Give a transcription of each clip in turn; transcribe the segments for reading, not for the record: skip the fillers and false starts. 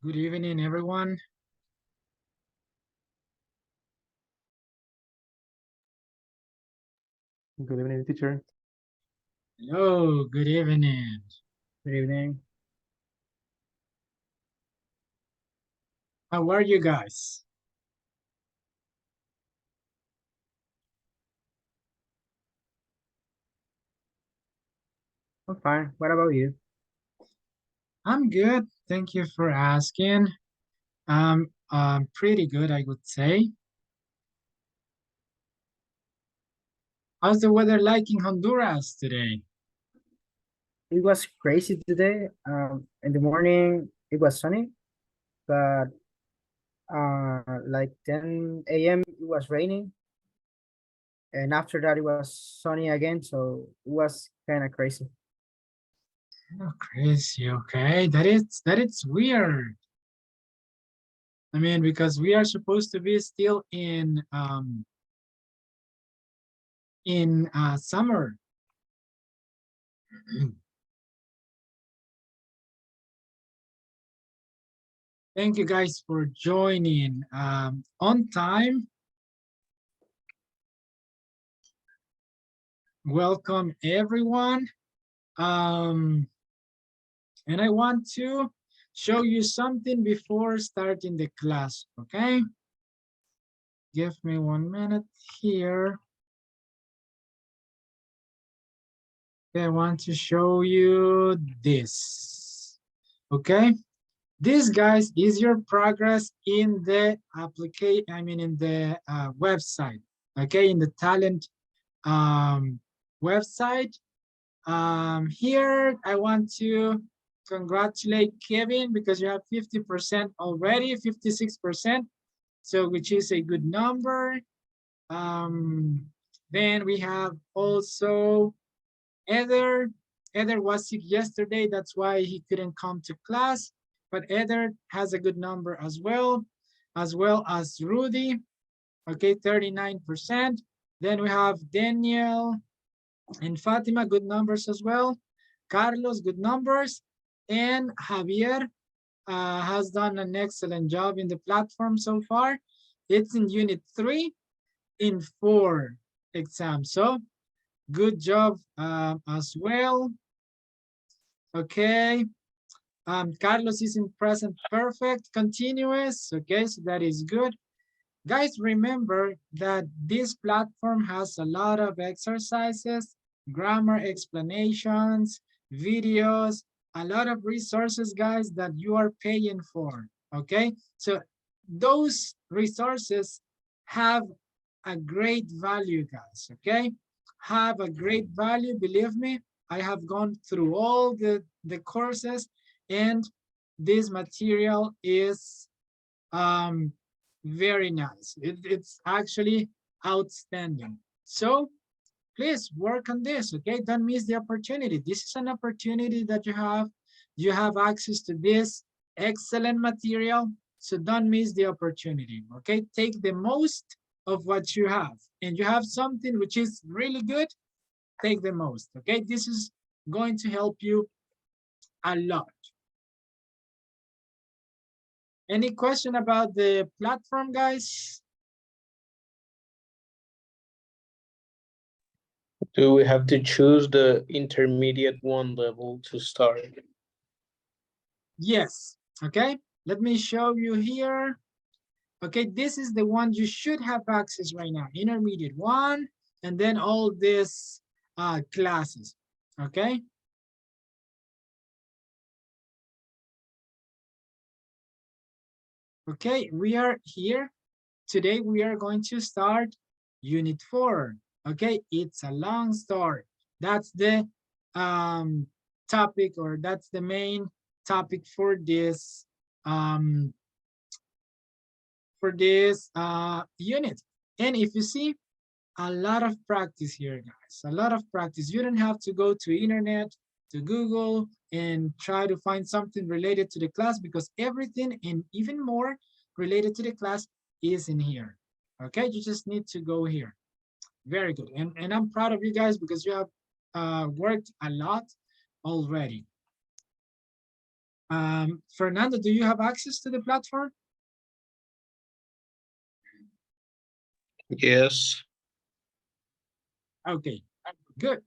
Good evening, everyone. Good evening, teacher. Hello, good evening. Good evening. How are you guys? I'm fine. What about you? I'm good. Thank you for asking. I'm pretty good, I would say. How's the weather like in Honduras today? It was crazy today. In the morning it was sunny, but like 10 a.m. it was raining, and after that it was sunny again. So it was kind of crazy. Oh, crazy. Okay, that is weird. I mean, because we are supposed to be still in summer. Thank you guys for joining on time. Welcome everyone. Um, and I want to show you something before starting the class, okay? Give me 1 minute here. Okay, I want to show you this, okay? This, guys, is your progress in the application, I mean, in the website, okay? In the talent website. Here, I want to congratulate Kevin because you have 50% already, 56%, so which is a good number. Then we have also Eder. Eder was sick yesterday, that's why he couldn't come to class, but Eder has a good number as well as Rudy, okay, 39%. Then we have Daniel and Fatima, good numbers as well. Carlos, good numbers. And Javier has done an excellent job in the platform so far. It's in unit 3 in 4 exams. So good job as well. Okay. Carlos is in present perfect continuous. Okay, so that is good. Guys, remember that this platform has a lot of exercises, grammar explanations, videos, a lot of resources, guys, that you are paying for, okay? So those resources have a great value, guys, okay? Have a great value, believe me. I have gone through all the courses, and this material is very nice. It's actually outstanding. So please work on this, okay? Don't miss the opportunity. This is an opportunity that you have. You have access to this excellent material, so don't miss the opportunity, okay? Take the most of what you have, and you have something which is really good, take the most, okay? This is going to help you a lot. Any question about the platform, guys? Do we have to choose the intermediate one level to start? Yes, okay. Let me show you here. Okay, this is the one you should have access right now, intermediate 1, and then all these classes, okay? Okay, we are here. Today we are going to start unit 4, okay? It's a long story. That's the topic, or that's the main topic for this unit. And if you see, a lot of practice here, guys, a lot of practice. You don't have to go to internet, to Google, and try to find something related to the class, because everything and even more related to the class is in here, okay? You just need to go here. Very good. And I'm proud of you guys because you have worked a lot already. Fernando, do you have access to the platform? Yes. Okay, good.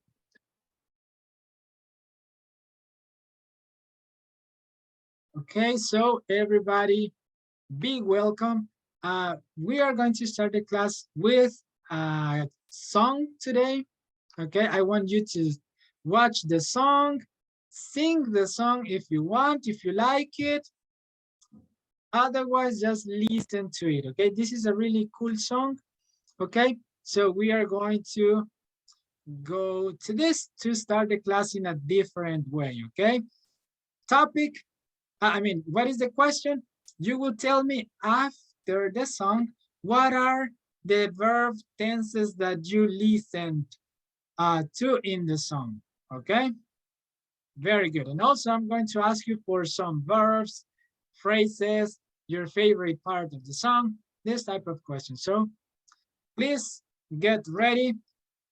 Okay, so everybody be welcome. We are going to start the class with a song today. Okay, I want you to watch the song, sing the song if you want, if you like it. Otherwise, just listen to it. Okay, this is a really cool song. Okay, so we are going to go to this to start the class in a different way. Okay, topic. What is the question? You will tell me after the song what are the verb tenses that you listened to in the song. Okay, very good. And also I'm going to ask you for some verbs, phrases, your favorite part of the song, this type of question. So please get ready.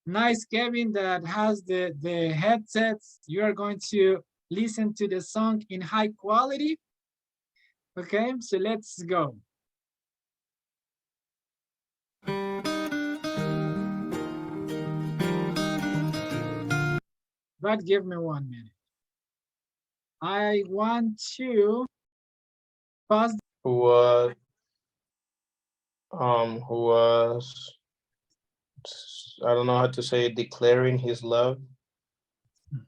Nice, Kevin, that has the headsets. You are going to listen to the song in high quality. Okay, so let's go. But give me 1 minute. I want to pause. Who was I don't know how to say it, declaring his love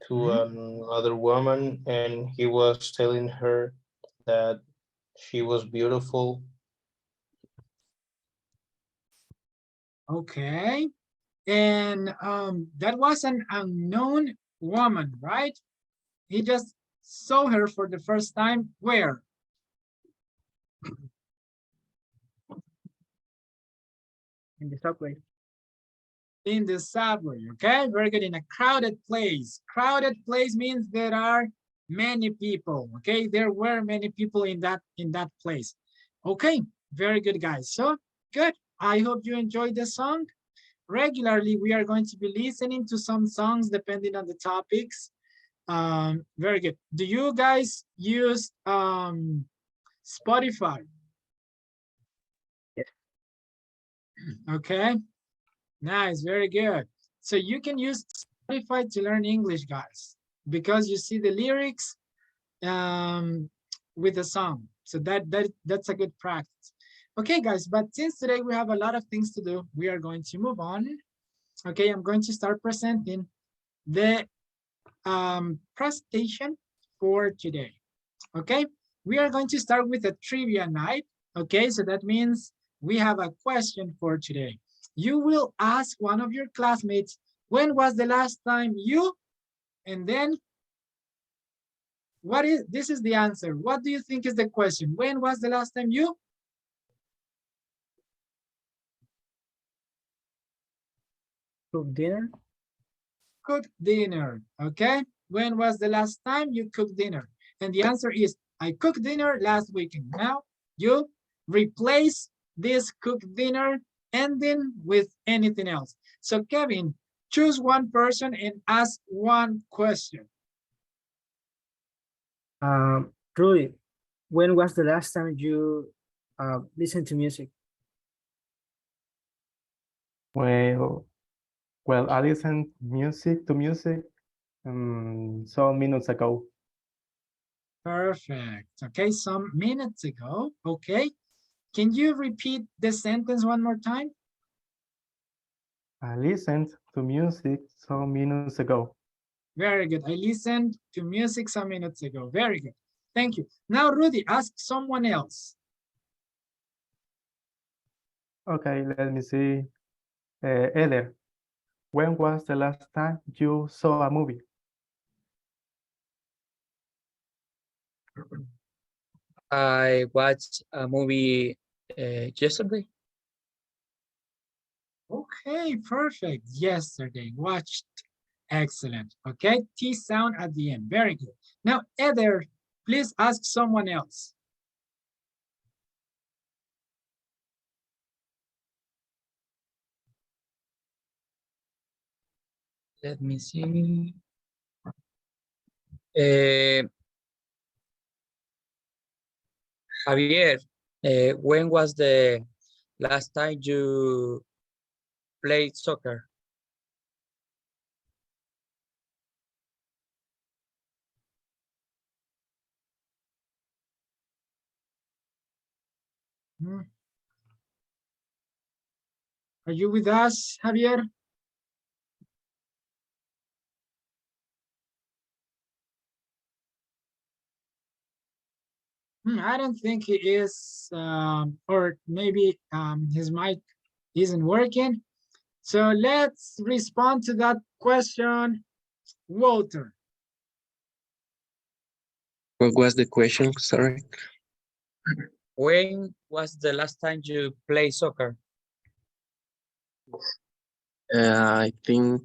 to another woman, and he was telling her that she was beautiful. Okay, and that was an unknown woman, right? He just saw her for the first time. Where? In the subway. In the subway. Okay, very good. In a crowded place. Crowded place means there are many people. Okay, there were many people in that place. Okay, very good, guys. So good. I hope you enjoyed the song. Regularly, we are going to be listening to some songs depending on the topics. Very good. Do you guys use Spotify? Yes. Okay, nice, very good. So you can use Spotify to learn English, guys, because you see the lyrics with the song. So that's a good practice. Okay, guys, but since today we have a lot of things to do, we are going to move on. Okay, I'm going to start presenting the presentation for today. Okay, we are going to start with a trivia night. Okay, so that means we have a question for today. You will ask one of your classmates, when was the last time you, and then this is the answer. What do you think is the question? When was the last time you? Cook dinner. Cooked dinner. Okay, when was the last time you cooked dinner? And the answer is, I cooked dinner last weekend. Now you replace this cooked dinner ending with anything else. So Kevin, choose one person and ask one question. Truly, when was the last time you listened to music? Well, well, I listened to music some minutes ago. Perfect. Okay, some minutes ago. Okay, can you repeat the sentence one more time? I listened to music some minutes ago. Very good. I listened to music some minutes ago. Very good. Thank you. Now, Rudy, ask someone else. Okay, let me see. Eder, when was the last time you saw a movie? I watched a movie yesterday. Okay, perfect. Yesterday, watched. Excellent. Okay, T sound at the end. Very good. Now, Eder, please ask someone else. Let me see. Uh, Javier, when was the last time you played soccer? Hmm. Are you with us, Javier? I don't think he is, or maybe his mic isn't working. So let's respond to that question, Walter. What was the question? Sorry. When was the last time you played soccer? I think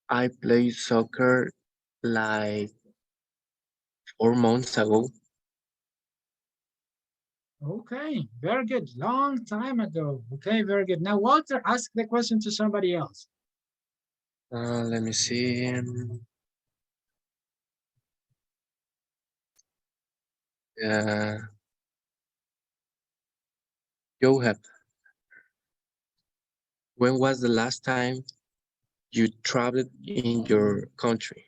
I played soccer like 4 months ago. Okay, very good. Long time ago. Okay, very good. Now, Walter, ask the question to somebody else. Let me see. Uh, Johan, when was the last time you traveled in your country?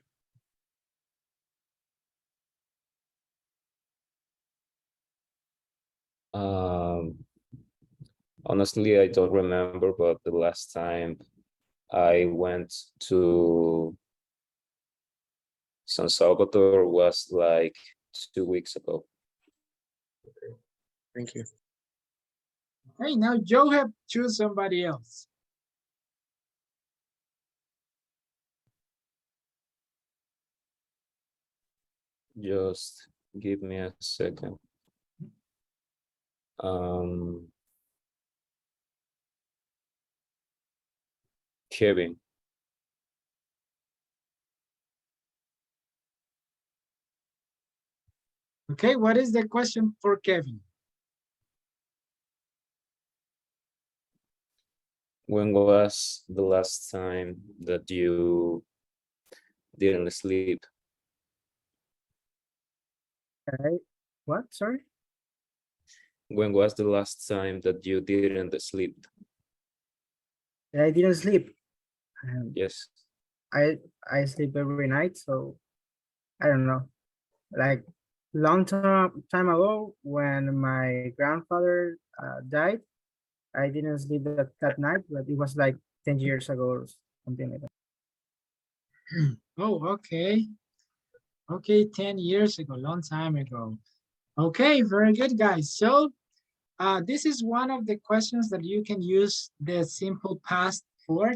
Um, Honestly, I don't remember, but the last time I went to San Salvador was like 2 weeks ago. Thank you. Okay, now Joab, choose somebody else. Just give me a second. Kevin, Okay, what is the question for Kevin? when was the last time that you didn't sleep? Okay. What? Sorry? When was the last time that you didn't sleep? I didn't sleep. Yes. I sleep every night, so I don't know. Like long time ago, when my grandfather died, I didn't sleep that night, but it was like 10 years ago or something like that. Oh, okay. Okay, 10 years ago, long time ago. Okay, very good, guys. So this is one of the questions that you can use the simple past for.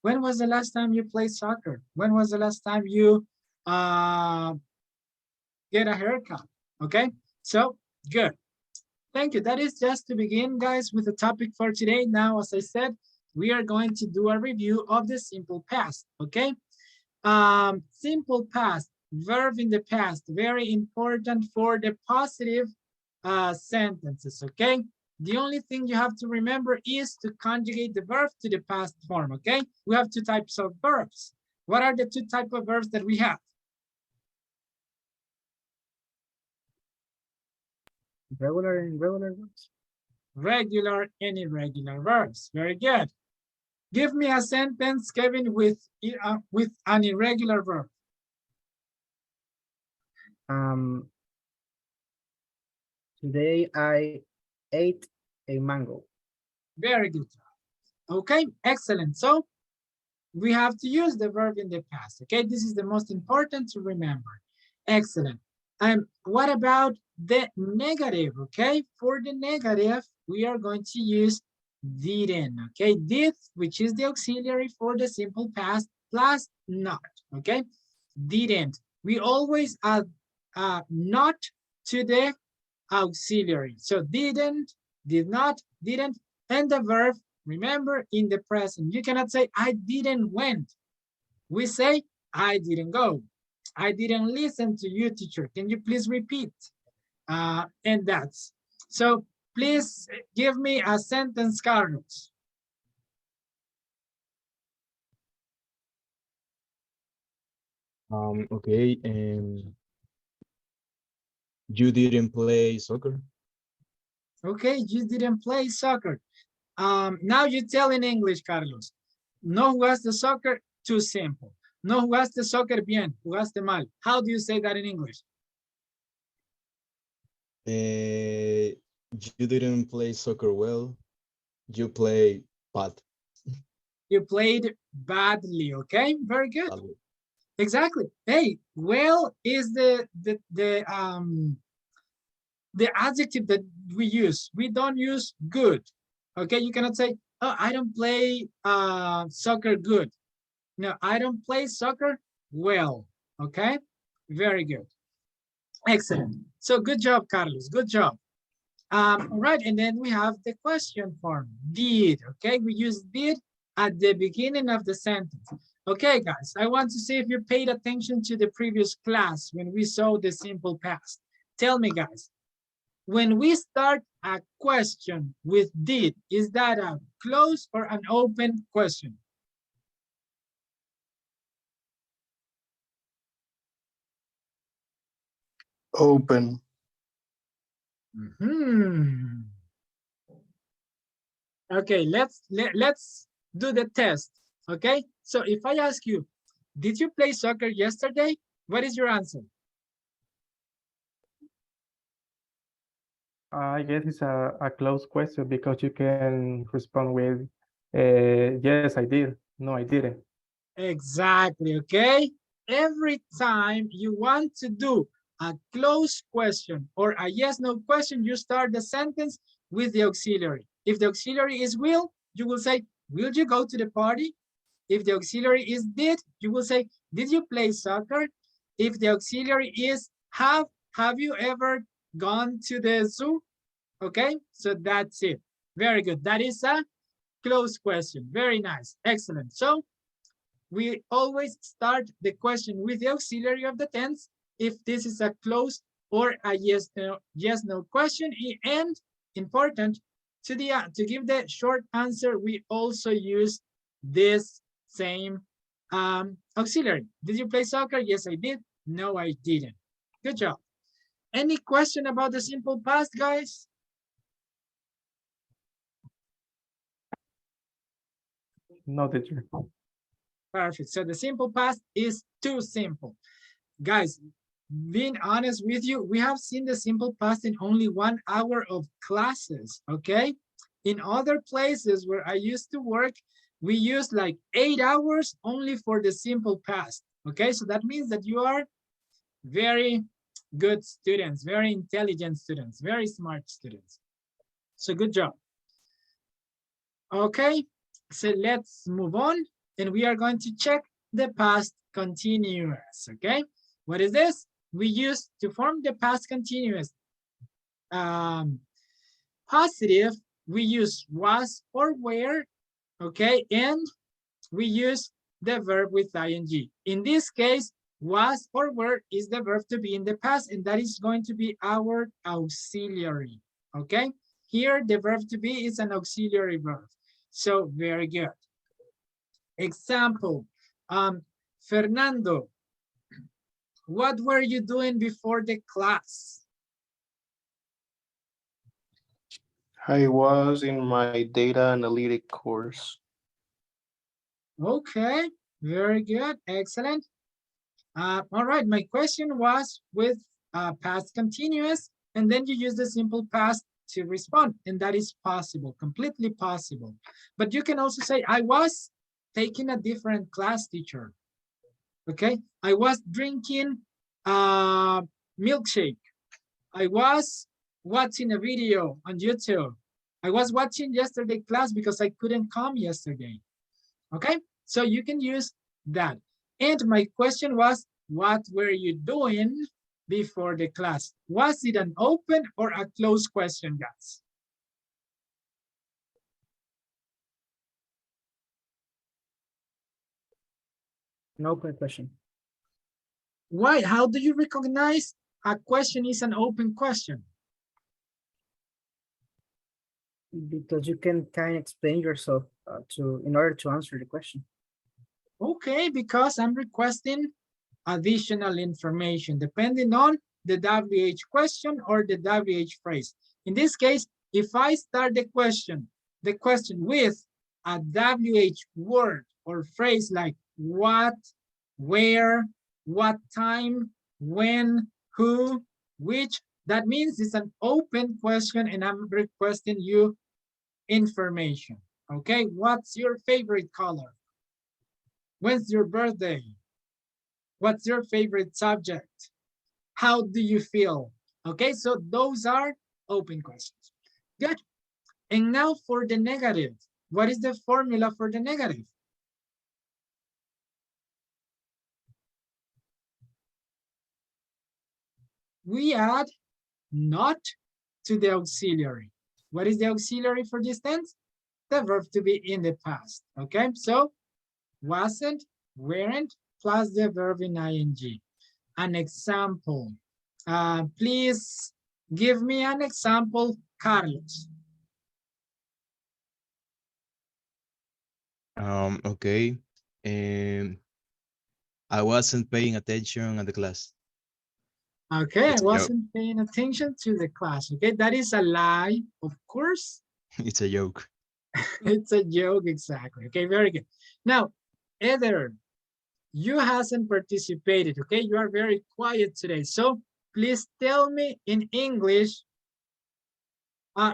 When was the last time you played soccer? When was the last time you uh, get a haircut? Okay, so good. Thank you. That is just to begin, guys, with the topic for today. Now, as I said, we are going to do a review of the simple past. Okay, simple past, verb in the past, very important for the positive sentences, okay? The only thing you have to remember is to conjugate the verb to the past form, okay? We have two types of verbs. What are the two types of verbs that we have? Regular and irregular verbs. Regular and irregular verbs. Very good. Give me a sentence, Kevin, with an irregular verb. Um, Today I ate a mango. Very good. Okay, excellent. So we have to use the verb in the past. Okay, this is the most important to remember. Excellent. What about the negative? Okay, for the negative, we are going to use didn't. Okay, did, which is the auxiliary for the simple past, plus not. Okay, didn't. We always add not to the auxiliary. So didn't, did not, didn't, and the verb, remember, in the present. You cannot say, I didn't went. We say, I didn't go. I didn't listen to you, teacher. Can you please repeat? And that's. So please give me a sentence, Carlos. Okay. You didn't play soccer? Okay, you didn't play soccer. Now you tell in English, Carlos. No jugaste soccer, too simple. No jugaste soccer bien, jugaste mal. How do you say that in English? You didn't play soccer well. You play bad. You played badly, okay? Very good. Badly. Exactly. Hey, well is the adjective that we use. We don't use good. Okay, you cannot say, oh, I don't play soccer good. No, I don't play soccer well. Okay, very good. Excellent. So good job, Carlos. Good job. All right, and then we have the question form, did. Okay, we use did at the beginning of the sentence. Okay, guys, I want to see if you paid attention to the previous class when we saw the simple past. Tell me, guys, when we start a question with did, is that a closed or an open question? Open. Okay, let's do the test. Okay, so if I ask you, did you play soccer yesterday? What is your answer? I guess it's a close question because you can respond with, yes, I did. No, I didn't. Exactly, okay? Every time you want to do a close question or a yes, no question, you start the sentence with the auxiliary. If the auxiliary is will, you will say, will you go to the party? If the auxiliary is did, you will say, did you play soccer? If the auxiliary is have you ever gone to the zoo? Okay, so that's it. Very good. That is a close question. Very nice. Excellent. So we always start the question with the auxiliary of the tense if this is a closed or a yes no question. And important, to give the short answer, we also use this same auxiliary. Did you play soccer? Yes, I did. No, I didn't. Good job. Any question about the simple past, guys? No, teacher. Perfect. So the simple past is too simple. Guys, being honest with you, we have seen the simple past in only 1 hour of classes, okay? In other places where I used to work, we use like 8 hours only for the simple past, okay? So that means that you are very good students, very intelligent students, very smart students. So good job. Okay, so let's move on and we are going to check the past continuous, okay? What is this? We use to form the past continuous positive, we use was or were, okay? And we use the verb with ing. In this case, was or were is the verb to be in the past, and that is going to be our auxiliary, okay? Here, the verb to be is an auxiliary verb. So very good. Example, Fernando, what were you doing before the class? I was in my data analytic course. Okay, very good, excellent. All right, my question was with past continuous, and then you use the simple past to respond, and that is possible, completely possible. But you can also say, I was taking a different class, teacher. Okay, I was drinking milkshake. I was watching a video on YouTube. I was watching yesterday class because I couldn't come yesterday. Okay, so you can use that. And my question was, what were you doing before the class? Was it an open or a closed question, guys? An open question. Why? How do you recognize a question is an open question? Because you can kind of explain yourself in order to answer the question. Okay, because I'm requesting additional information depending on the WH question or the WH phrase. In this case, if I start the question with a WH word or phrase like what, where, what time, when, who, which, that means it's an open question and I'm requesting you information. Okay, what's your favorite color? When's your birthday? What's your favorite subject? How do you feel? Okay, so those are open questions. Good. And now for the negative. What is the formula for the negative? We add not to the auxiliary. What is the auxiliary for this tense? The verb to be in the past. Okay, so wasn't, weren't, plus the verb in ing. An example. Please give me an example, Carlos. Okay. I wasn't paying attention at the class. Okay, I It's a joke. wasn't paying attention to the class. Okay, that is a lie, of course. It's a joke. It's a joke, exactly. Okay, very good. Now, Heather, you hasn't participated, okay? You are very quiet today. So please tell me in English.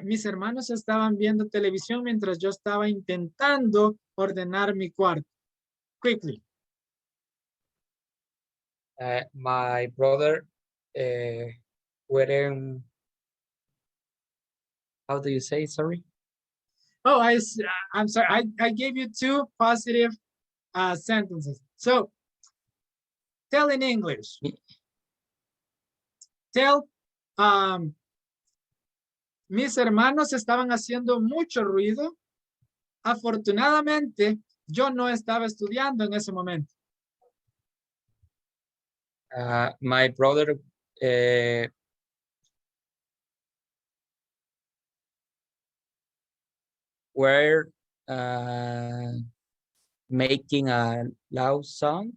Mis hermanos estaban viendo televisión mientras yo estaba intentando ordenar mi cuarto. Quickly. My brother wearing, how do you say, sorry? Oh, I'm sorry. I gave you two positive sentences. So tell in English. Tell, mis hermanos estaban haciendo mucho ruido. Afortunadamente, yo no estaba estudiando en ese momento. My brother were making a loud sound,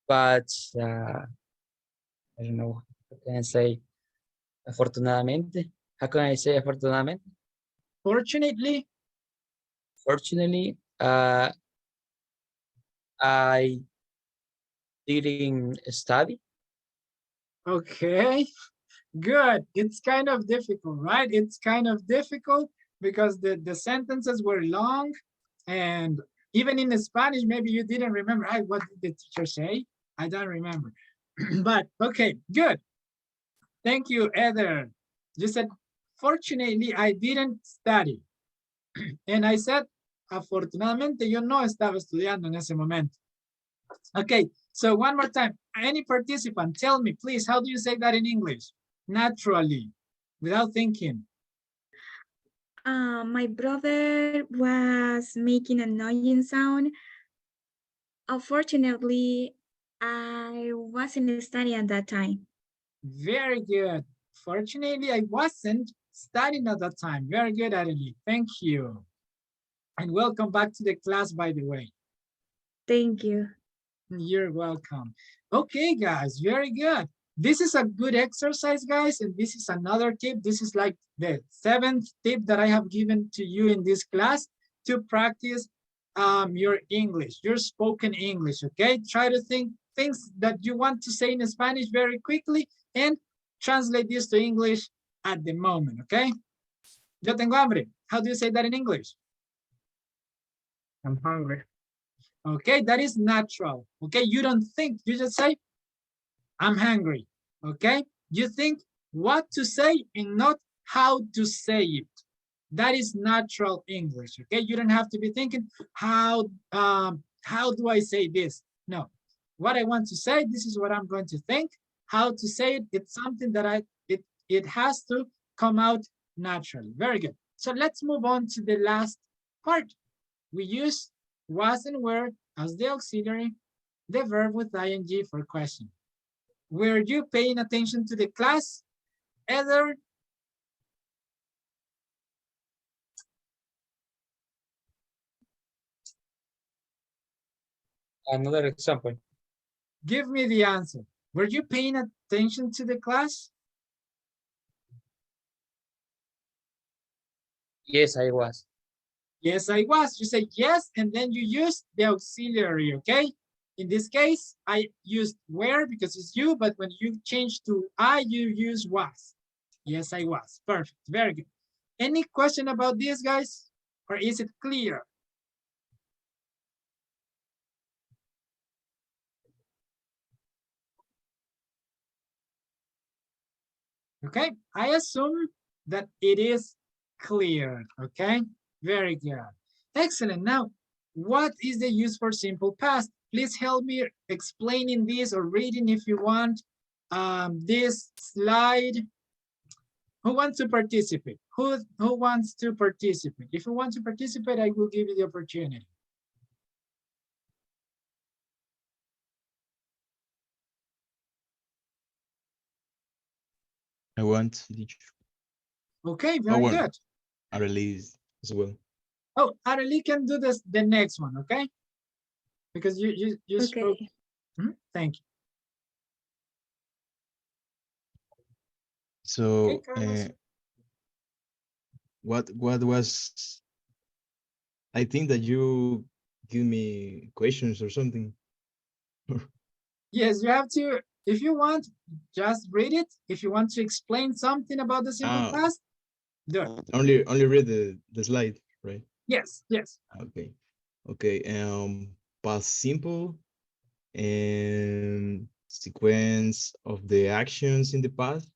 but I don't know, how can I say, afortunadamente? How can I say afortunadamente? Fortunately, Fortunately, I didn't study. okay, good. It's kind of difficult, right? It's kind of difficult because the sentences were long and even in Spanish, maybe you didn't remember, hey, what did the teacher say? I don't remember. But okay, good. Thank you, Heather. You said, fortunately, I didn't study. And I said, afortunadamente, yo no estaba estudiando en ese momento. Okay, so one more time. Any participant, tell me, please, how do you say that in English? Naturally, without thinking. My brother was making an annoying sound. Unfortunately, I wasn't studying at that time. Very good. Fortunately, I wasn't studying at that time. Very good, Adelie. Thank you. And welcome back to the class, by the way. Thank you. You're welcome. Okay, guys, very good. This is a good exercise, guys, and this is another tip. This is like the 7th tip that I have given to you in this class to practice your English, your spoken English, okay? Try to think things that you want to say in Spanish very quickly and translate this to English at the moment, okay? Yo tengo hambre. How do you say that in English? I'm hungry. Okay, that is natural. Okay, you don't think, you just say, I'm hungry. Okay, you think what to say and not how to say it. That is natural English. Okay, you don't have to be thinking how do I say this? No, what I want to say, this is what I'm going to think. How to say it, it's something that it has to come out naturally. Very good. So let's move on to the last part. We use was and were as the auxiliary, the verb with ing for question. Were you paying attention to the class, Heather? Another example. Give me the answer. Were you paying attention to the class? Yes, I was. Yes, I was. You say yes, and then you use the auxiliary, okay? In this case, I used were because it's you, but when you change to I, you use was. Yes, I was. Perfect. Very good. Any question about this, guys? Or is it clear? Okay, I assume that it is clear, okay? Very good. Excellent. Now, what is the use for simple past? Please help me explaining this or reading if you want this slide. Who wants to participate? Who wants to participate? If you want to participate, I will give you the opportunity. I want teacher. Okay, Oh, very well, good. I release as well. Oh, Arely can do this the next one, okay? Because you spoke. Okay. Thank you. Okay, So, Carlos. what was? I think that you give me questions or something. Yes, you have to, if you want, just read it. If you want to explain something about the simple Ah, past, do it. only read the slide, right? Yes, yes. Okay, okay. Past simple and sequence of the actions in the past.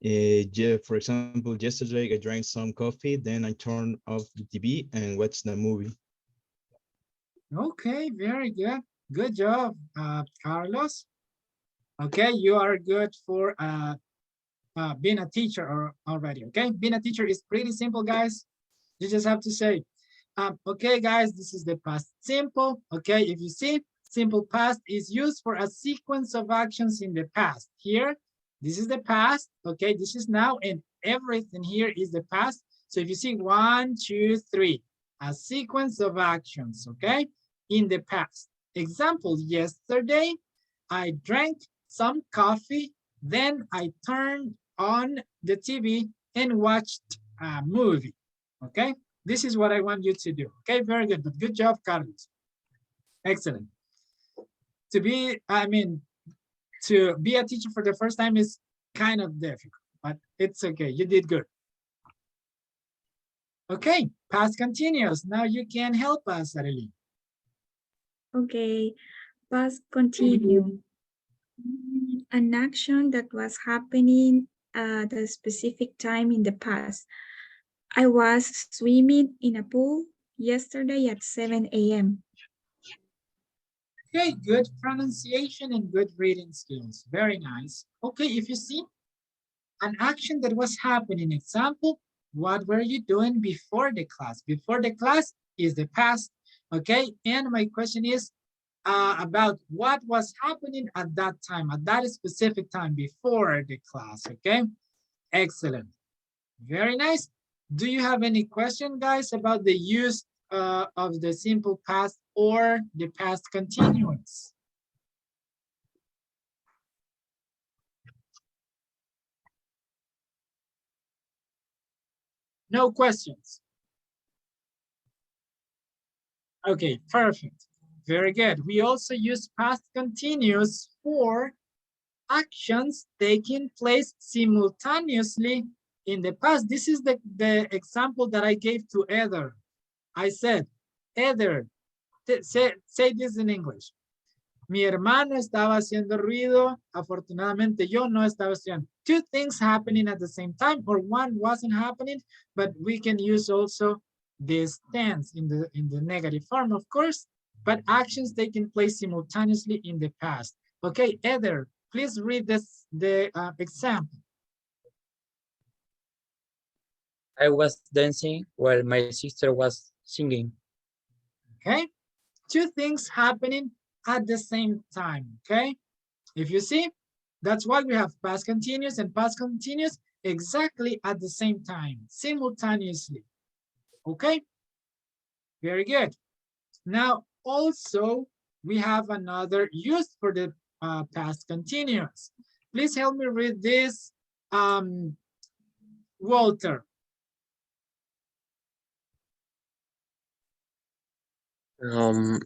Yeah, for example, yesterday I drank some coffee, then I turned off the TV and watched the movie. Okay, very good. Good job, Carlos. Okay, you are good for being a teacher already, okay? Being a teacher is pretty simple, guys. You just have to say, okay, guys, this is the past simple. Okay, if you see, simple past is used for a sequence of actions in the past. Here, this is the past. Okay, this is now, and everything here is the past. So if you see 1, 2, 3, a sequence of actions, okay, in the past. Example, yesterday, I drank some coffee, then I turned on the TV and watched a movie, okay? This is what I want you to do. Okay, very good. But good job, Carlos. Excellent. To be a teacher for the first time is kind of difficult, but it's okay. You did good. Okay, past continuous. Now you can help us, Arely. Okay. Past continue. An action that was happening at a specific time in the past. I was swimming in a pool yesterday at 7 a.m. Okay, good pronunciation and good reading skills. Very nice. Okay, if you see an action that was happening, example, what were you doing before the class? Before the class is the past, okay? And my question is about what was happening at that time, at that specific time before the class, okay? Excellent. Very nice. Do you have any question, guys, about the use of the simple past or the past continuous? No questions. Okay, perfect. Very good. We also use past continuous for actions taking place simultaneously in the past. This is the example that I gave to Heather. I said, Heather, say this in English. Mi hermano estaba haciendo ruido. Afortunadamente, yo no estaba estudiando. Two things happening at the same time, or one wasn't happening, but we can use also this tense in the negative form, of course, but actions taking place simultaneously in the past. Okay, Heather, please read the example. I was dancing while my sister was singing. Okay, two things happening at the same time, okay? If you see, that's why we have past continuous and past continuous exactly at the same time, simultaneously, okay? Very good. Now, also, we have another use for the past continuous. Please help me read this, Walter. Um,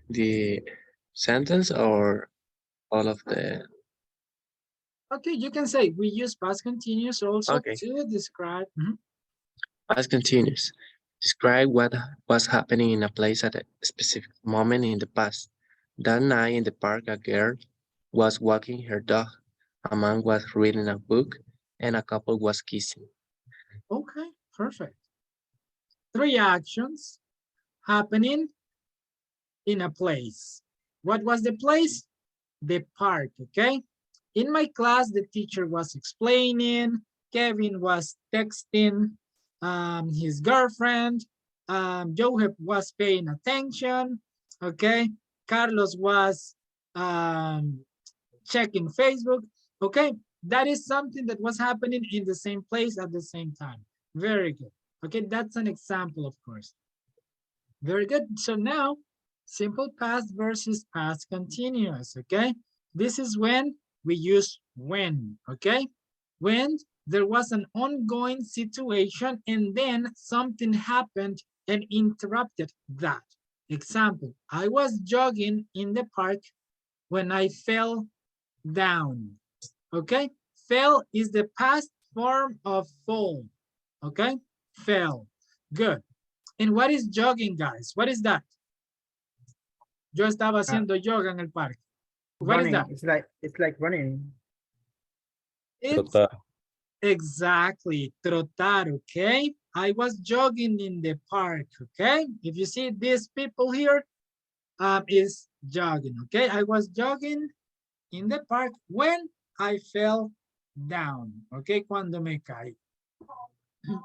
the sentence or all of the. Okay, you can say we use past continuous also Okay. to describe. Past continuous. Describe what was happening in a place at a specific moment in the past. That night in the park, a girl was walking her dog. A man was reading a book, and a couple was kissing. Okay, perfect. 3 actions happening in a place. What was the place? The park, okay? In my class, the teacher was explaining, Kevin was texting his girlfriend, Joseph was paying attention, okay? Carlos was checking Facebook, okay? That is something that was happening in the same place at the same time. Very good. Okay, that's an example, of course. Very good. So now, simple past versus past continuous, okay? This is when we use when, okay? When there was an ongoing situation and then something happened and interrupted that. Example, I was jogging in the park when I fell down, okay? Fell is the past form of fall, okay? Fell, good. And what is jogging, guys? What is that? Yo estaba haciendo yoga en el parque. What is Running. that? It's like running. It's Trotar. exactly trotar, okay? I was jogging in the park, okay? If you see these people here, is jogging, okay? I was jogging in the park when I fell down, okay? Cuando me caí,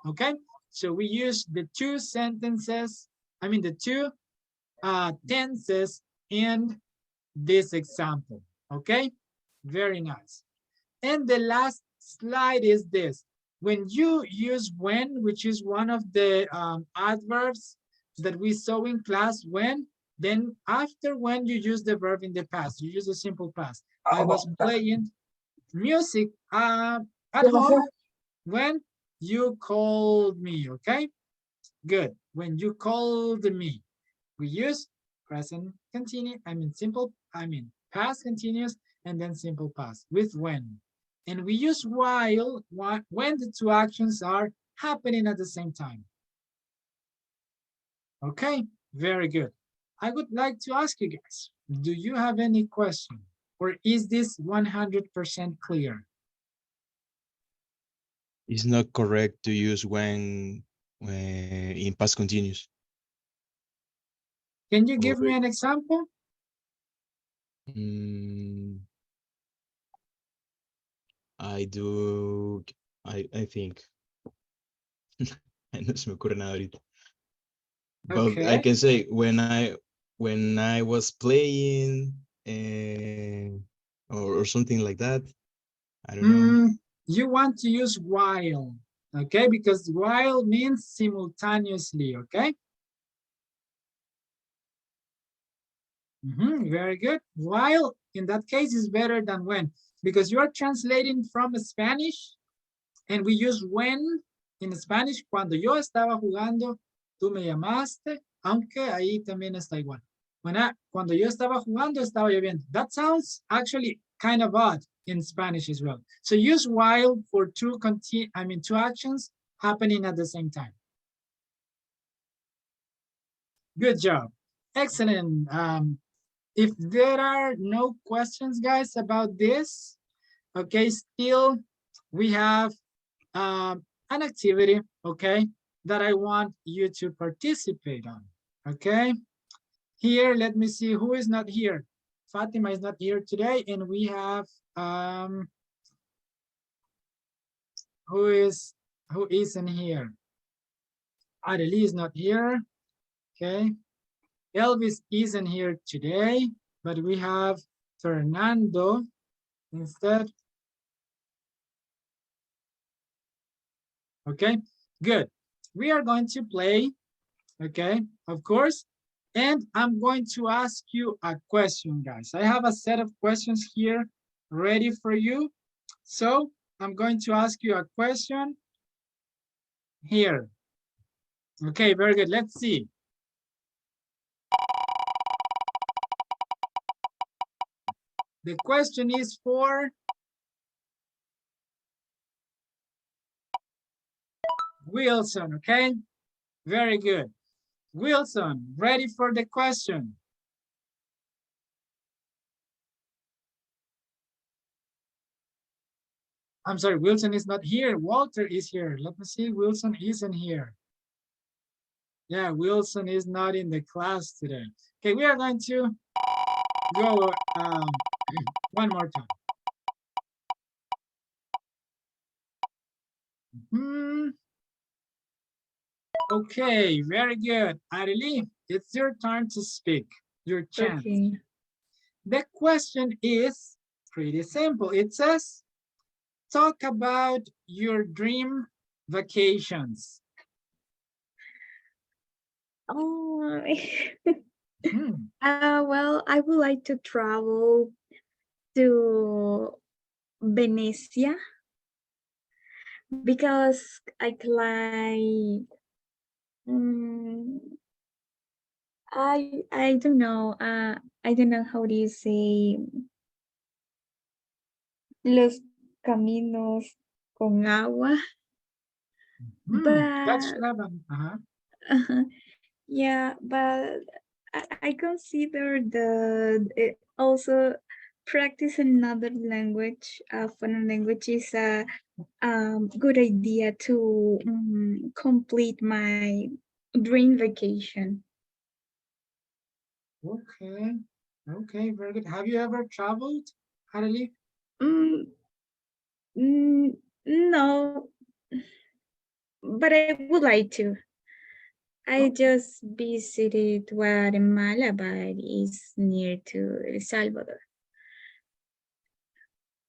okay? So we use the two sentences, the two tenses in this example, okay? Very nice. And the last slide is this. When you use when, which is one of the adverbs that we saw in class, when, then after when you use the verb in the past, you use the simple past. I was playing music at home when you called me, okay? Good, when you called me. We use present continuous, past continuous, and then simple past with when. And we use while when the two actions are happening at the same time. Okay, very good. I would like to ask you guys, do you have any question? Or is this 100% clear? It's not correct to use when in past continuous. Can you give me an example? I do. I think. No se me ocurre nada ahorita. But I Okay. can say when I was playing or something like that. I don't know. You want to use while, okay? Because while means simultaneously, okay? Very good. While, in that case, is better than when, because you are translating from Spanish, and we use when in Spanish. Cuando yo estaba jugando, tú me llamaste, aunque ahí también está igual. Cuando yo estaba jugando, estaba lloviendo. That sounds actually kind of odd in Spanish as well. So use while for two actions happening at the same time. Good job. Excellent. If there are no questions, guys, about this, okay, still we have an activity, okay, that I want you to participate on, okay? Here, let me see who is not here. Fatima is not here today, and we have, who isn't here? Adelie is not here, okay? Elvis isn't here today, but we have Fernando instead. Okay, good. We are going to play, okay, of course, And I'm going to ask you a question, guys. I have a set of questions here ready for you. So I'm going to ask you a question here. Okay, very good. Let's see. The question is for Wilson, okay? Very good. Wilson, ready for the question? I'm sorry, Wilson is not here. Walter is here. Let me see, Wilson isn't here. Yeah, Wilson is not in the class today. Okay, we are going to go one more time. Okay, very good. Arely, it's your turn to speak. Your chance. Okay. The question is pretty simple. It says, talk about your dream vacations. Oh, Hmm. well, I would like to travel to Venecia because I like I don't know I don't know how do you say los caminos con agua, That's but yeah, but I consider the also practice another language, foreign language is a good idea to complete my dream vacation. Okay. Okay, very good. Have you ever traveled, Arely? Mm, no, but I would like to. I just visited Guatemala, but it's near to El Salvador.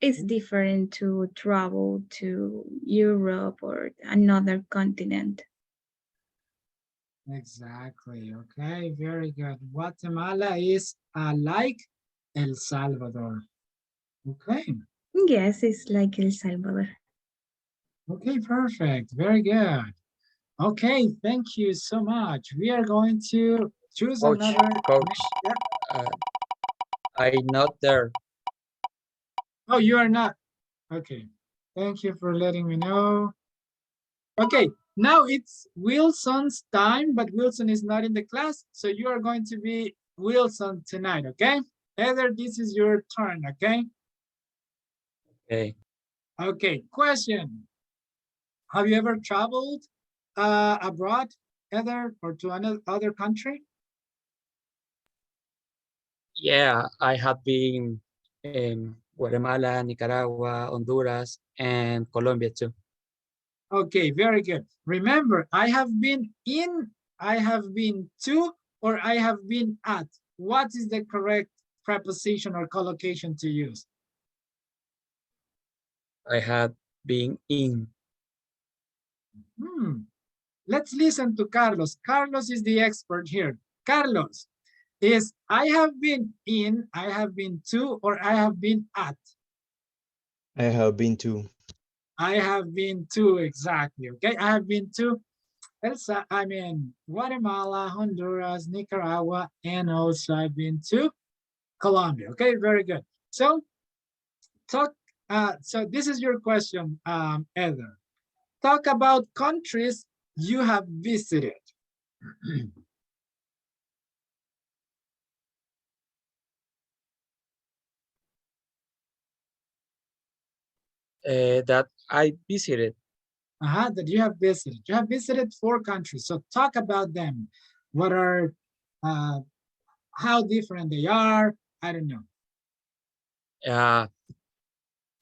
It's different to travel to Europe or another continent. Exactly. Okay, very good. Guatemala is like El Salvador. Okay. Yes, it's like El Salvador. Okay, perfect. Very good. Okay, thank you so much. We are going to choose another. Coach, I'm not there. Oh, you are not. Okay. Thank you for letting me know. Okay, now it's Wilson's time, but Wilson is not in the class, so you are going to be Wilson tonight, okay? Heather, this is your turn, okay? Okay. Okay, question. Have you ever traveled abroad, Heather, or to another country? Yeah, I have been in Guatemala, Nicaragua, Honduras, and Colombia too. Okay, very good. Remember, I have been in, I have been to, or I have been at. What is the correct preposition or collocation to use? I have been in. Let's listen to Carlos. Carlos is the expert here. Carlos, is I have been in, I have been to, or I have been at? I have been to. I have been to, exactly. Okay, I have been to Guatemala, Honduras, Nicaragua, and also I've been to Colombia. Okay, very good. So so this is your question, Heather. Talk about countries you have visited. That I visited. That you have visited. You have visited 4 countries. So talk about them. What are, how different they are? I don't know.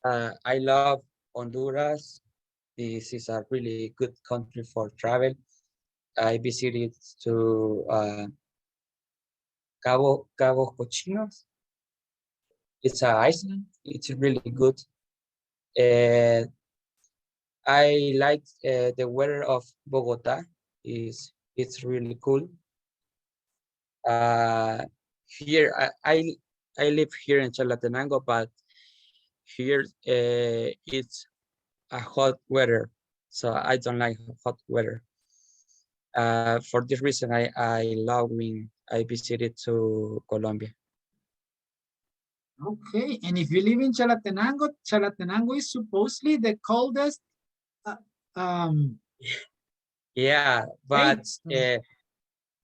I love Honduras. This is a really good country for travel. I visited to Cabo Cochinos. It's an island. It's really good. I like the weather of Bogota. It's really cool. Here I live here in Chalatenango, but here it's a hot weather, so I don't like hot weather. For this reason, I love when I visited to Colombia. Okay, and if you live in Chalatenango, Chalatenango is supposedly the coldest Yeah, but state.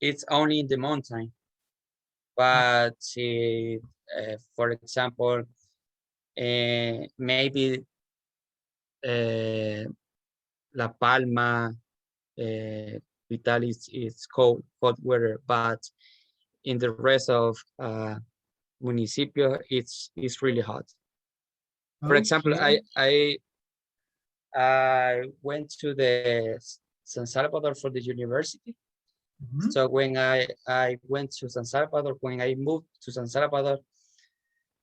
it's only in the mountain. But for example, maybe La Palma, Vital is cold, hot weather, but in the rest of municipio, it's really hot. For example, Okay. I went to the San Salvador for the university. Mhm. So when I went to San Salvador, when I moved to San Salvador,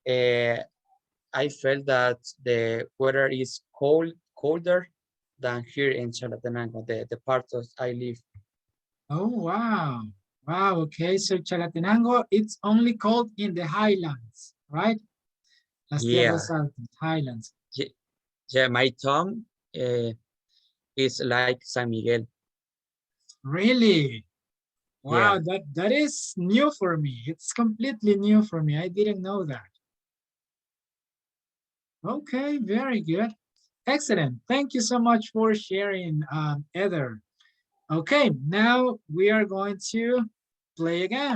I felt that the weather is colder than here in Chalatenango, the part of I live. Oh, wow. Wow, okay, so Chalatenango, it's only cold in the highlands, right? Las Yeah, Tierras Altas, highlands. yeah. My town is like San Miguel. Really? Yeah. Wow, that is new for me. It's completely new for me. I didn't know that. Okay, very good. Excellent. Thank you so much for sharing, Heather. Okay, now we are going to play again.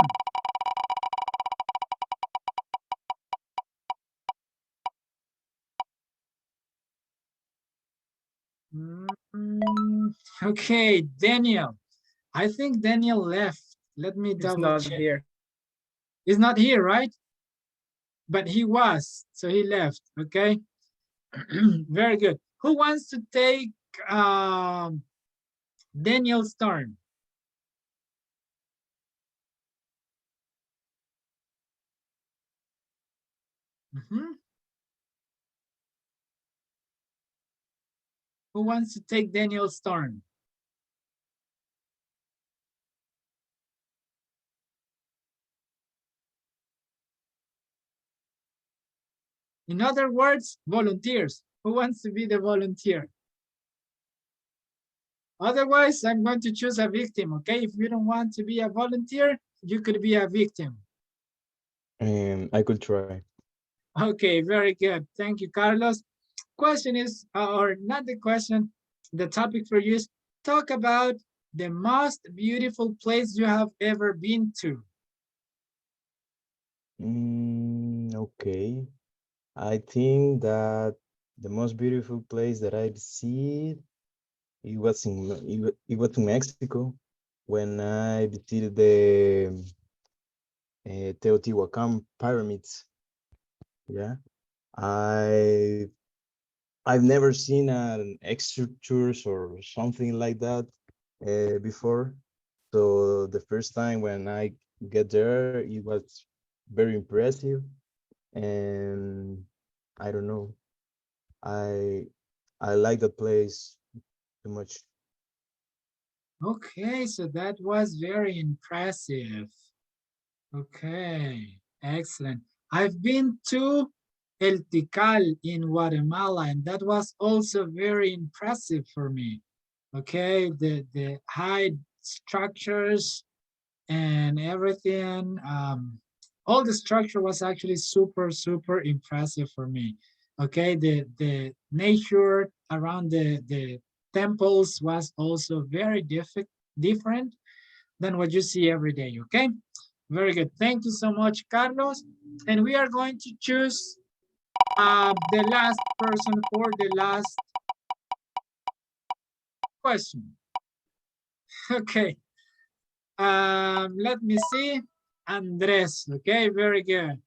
Okay, Daniel. I think Daniel left. Let me It's double not check. here. He's not here, right? But he was, so he left, okay? Very good. Who wants to take Daniel's turn? Mhm. Who wants to take Daniel's turn? In other words, volunteers. Who wants to be the volunteer? Otherwise, I'm going to choose a victim, okay? If you don't want to be a volunteer, you could be a victim. I could try. Okay, very good. Thank you, Carlos. Question is, or not the question, the topic for you is talk about the most beautiful place you have ever been to. Okay. I think that the most beautiful place that I've seen it was in Mexico when I visited the Teotihuacan pyramids. Yeah, I I've never seen an structures or something like that before. So the first time when I get there, it was very impressive, and I don't know. I I like the place too much. Okay, so that was very impressive. Okay, excellent. I've been to El Tikal in Guatemala, and that was also very impressive for me. Okay, the high structures and everything, all the structure was actually super, super impressive for me. Okay, the nature around the temples was also very different than what you see every day. Okay, very good. Thank you so much, Carlos. And we are going to choose the last person for the last question. Okay, let me see. Andres. Okay, very good.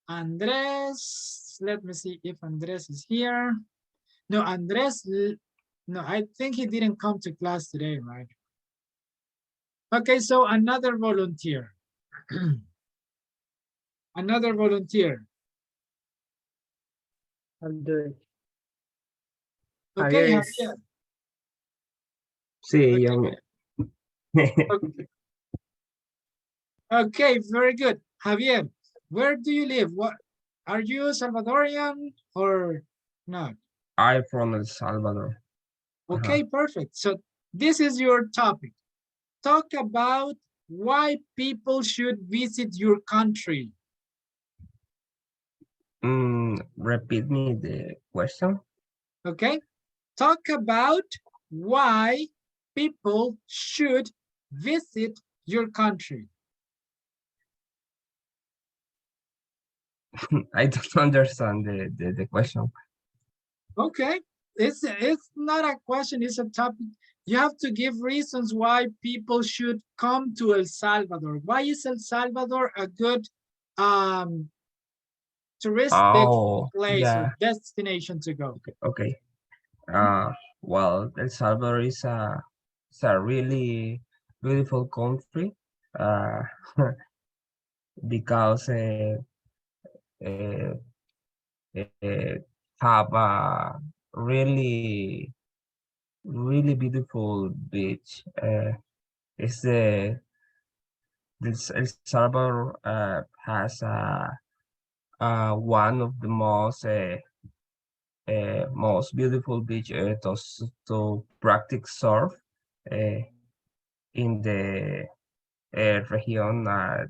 Andres, let me see if Andres is here. No, Andres, no, I think he didn't come to class today, right? Okay, so another volunteer. Another volunteer. I'll do it. Okay, Javier Javier. is Sí, Okay, yo me... okay. Okay, very good. Javier, where do you live? What are you Salvadorian or not? I'm from El Salvador. Okay, perfect. So this is your topic. Talk about why people should visit your country. Repeat me the question. Okay, talk about why people should visit your country. I don't understand the question. Okay, it's not a question, it's a topic. You have to give reasons why people should come to El Salvador. Why is El Salvador a good um, touristic Oh, place or yeah. destination to go? Okay. Well, El Salvador is a really beautiful country. Uh, because uh, uh, have a really really beautiful beach. It's El Salvador has one of the most beautiful beach to practice surf uh, in the region. I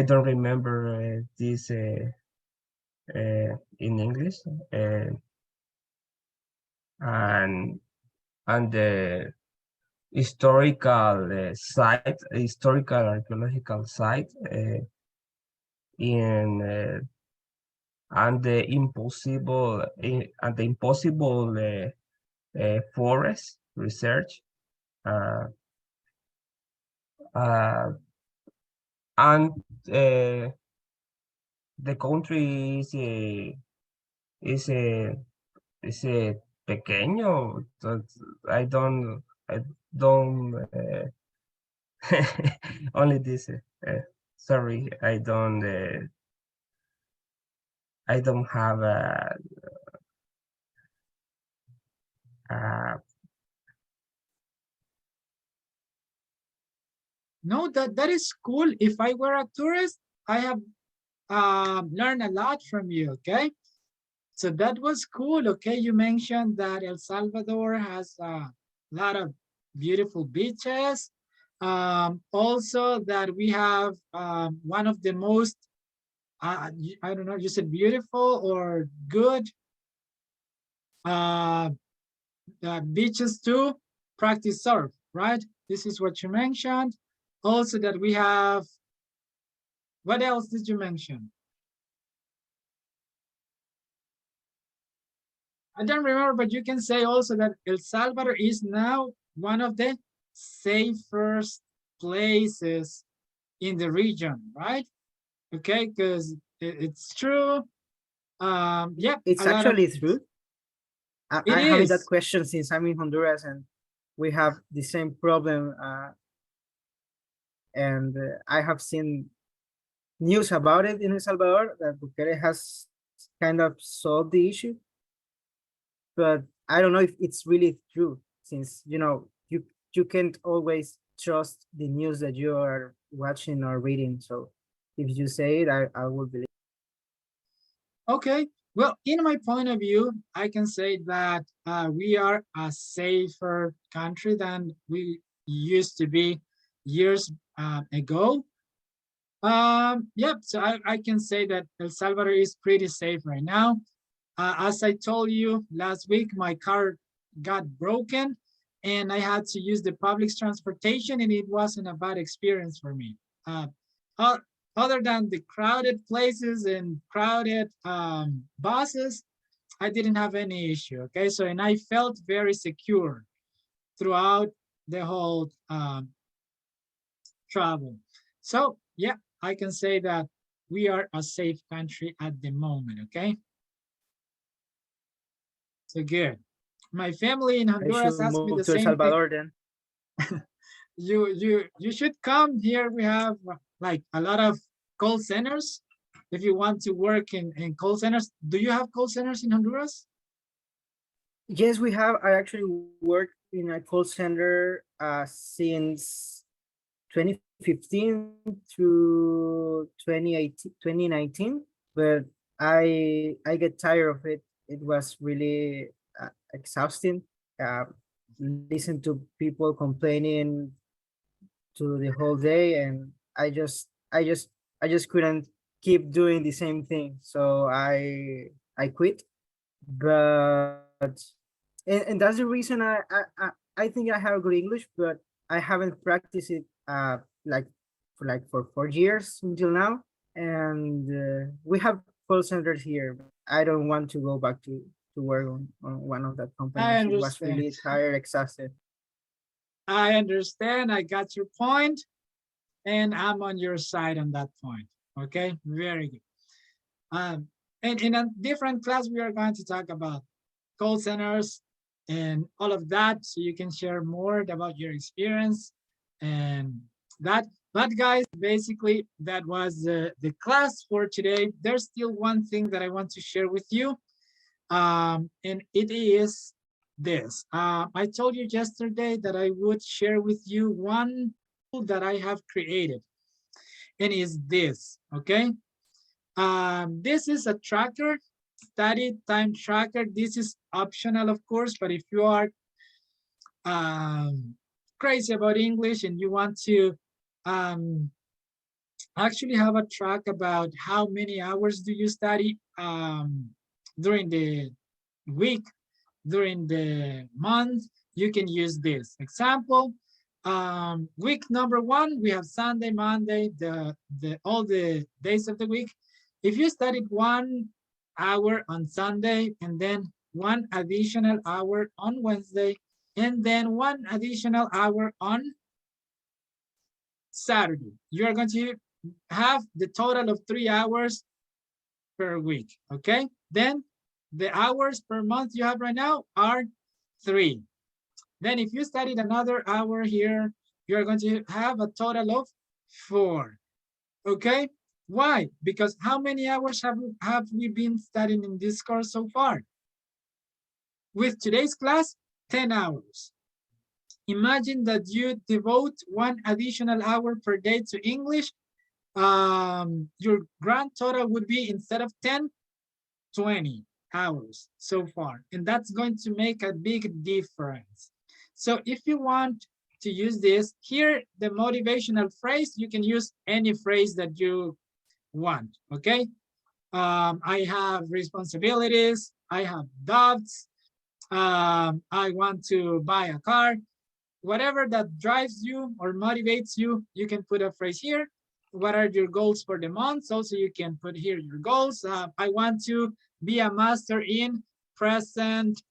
don't remember this in English, and the historical historical archaeological site in and the impossible forest research, uh, uh, and the country is a is a pequeño. I don't only this. Sorry, I don't have a No, that is cool. If I were a tourist, I have learned a lot from you, okay? So that was cool, okay? You mentioned that El Salvador has a lot of beautiful beaches. Also that we have one of the most, I don't know, you said beautiful or good uh, beaches to practice surf, right? This is what you mentioned. Also that we have, what else did you mention? I don't remember, but you can say also that El Salvador is now one of the safest places in the region, right? Okay, because it's true. Yeah, It's a lot of actually true. it I'm having that is. question since I'm in Honduras and we have the same problem. And I have seen news about it in El Salvador that Bukele has kind of solved the issue, but I don't know if it's really true since you can't always trust the news that you are watching or reading. So if you say it, I will believe. Okay. Well, in my point of view, I can say that we are a safer country than we used to be years ago. Yep, so I can say that El Salvador is pretty safe right now. As I told you last week, my car got broken and I had to use the public transportation and it wasn't a bad experience for me. O- Other than the crowded places and crowded buses, I didn't have any issue, okay? So, and I felt very secure throughout the whole travel. So, yeah, I can say that we are a safe country at the moment, okay? So good. My family in I should Honduras asked me move the to El same thing. Salvador then. You should come here. We have like a lot of call centers. If you want to work in call centers, do you have call centers in Honduras? Yes, we have. I actually worked in a call center since 2015. 2015 to 2019, but I get tired of it. It was really exhausting. Uh, Listen to people complaining to the whole day, and I just couldn't keep doing the same thing. So I quit. But and that's the reason I think I have good English, but I haven't practiced it like for 4 years until now. And we have call centers here. I don't want to go back to work on one of that I companies. It was understand. really tired, exhausted. I understand. I got your point, and I'm on your side on that point. Okay, very good. And in a different class, we are going to talk about call centers and all of that, so you can share more about your experience and that. But guys, basically, that was the class for today. There's still one thing that I want to share with you, and it is this. I told you yesterday that I would share with you one tool that I have created, and is this, okay? This is a tracker, study time tracker. This is optional, of course, but if you are crazy about English and you want to um, actually have a track about how many hours do you study during the week, during the month, you can use this. Example, week number 1, we have Sunday, Monday, the all the days of the week. If you studied 1 hour on Sunday and then 1 additional hour on Wednesday and then 1 additional hour on Saturday, you are going to have the total of 3 hours per week, okay? Then the hours per month you have right now are 3. Then if you studied another hour here, you're going to have a total of 4, okay? Why? Because how many hours have we been studying in this course so far? With today's class, 10 hours. Imagine that you devote 1 additional hour per day to English. Your grand total would be, instead of 10, 20 hours so far. And that's going to make a big difference. So if you want to use this, here, the motivational phrase, you can use any phrase that you want, okay? I have responsibilities, I have doubts, I want to buy a car. Whatever that drives you or motivates you, you can put a phrase here. What are your goals for the month? Also, you can put here your goals. I want to be a master in present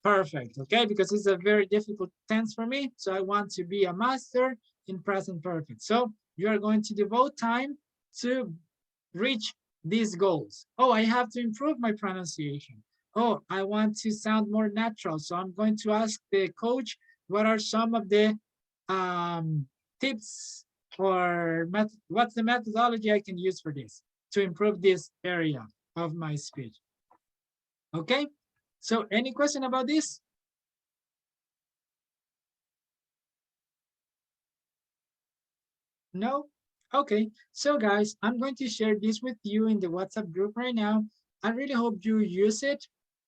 perfect, okay? Because it's a very difficult tense for me. So I want to be a master in present perfect. So you are going to devote time to reach these goals. Oh, I have to improve my pronunciation. Oh, I want to sound more natural. So I'm going to ask the coach, what are some of the tips or what's the methodology I can use for this to improve this area of my speech? Okay, so any question about this? No? Okay, so guys, I'm going to share this with you in the WhatsApp group right now. I really hope you use it.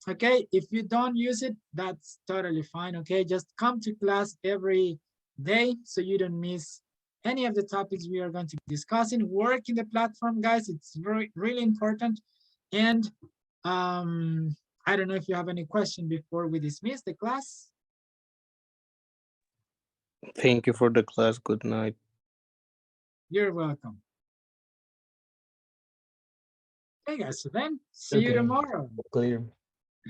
Okay, if you don't use it, that's totally fine. Okay, just come to class every day so you don't miss any of the topics we are going to be discussing. Work in the platform, guys. It's really important. And I don't know if you have any question before we dismiss the class. Thank you for the class. Good night. You're welcome. Okay, guys, so then see you Okay. tomorrow. Clear.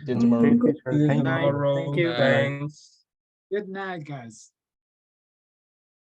See you Okay, tomorrow. teacher. Thank you. Night. Tomorrow. Thank you. Thanks. Good night, guys.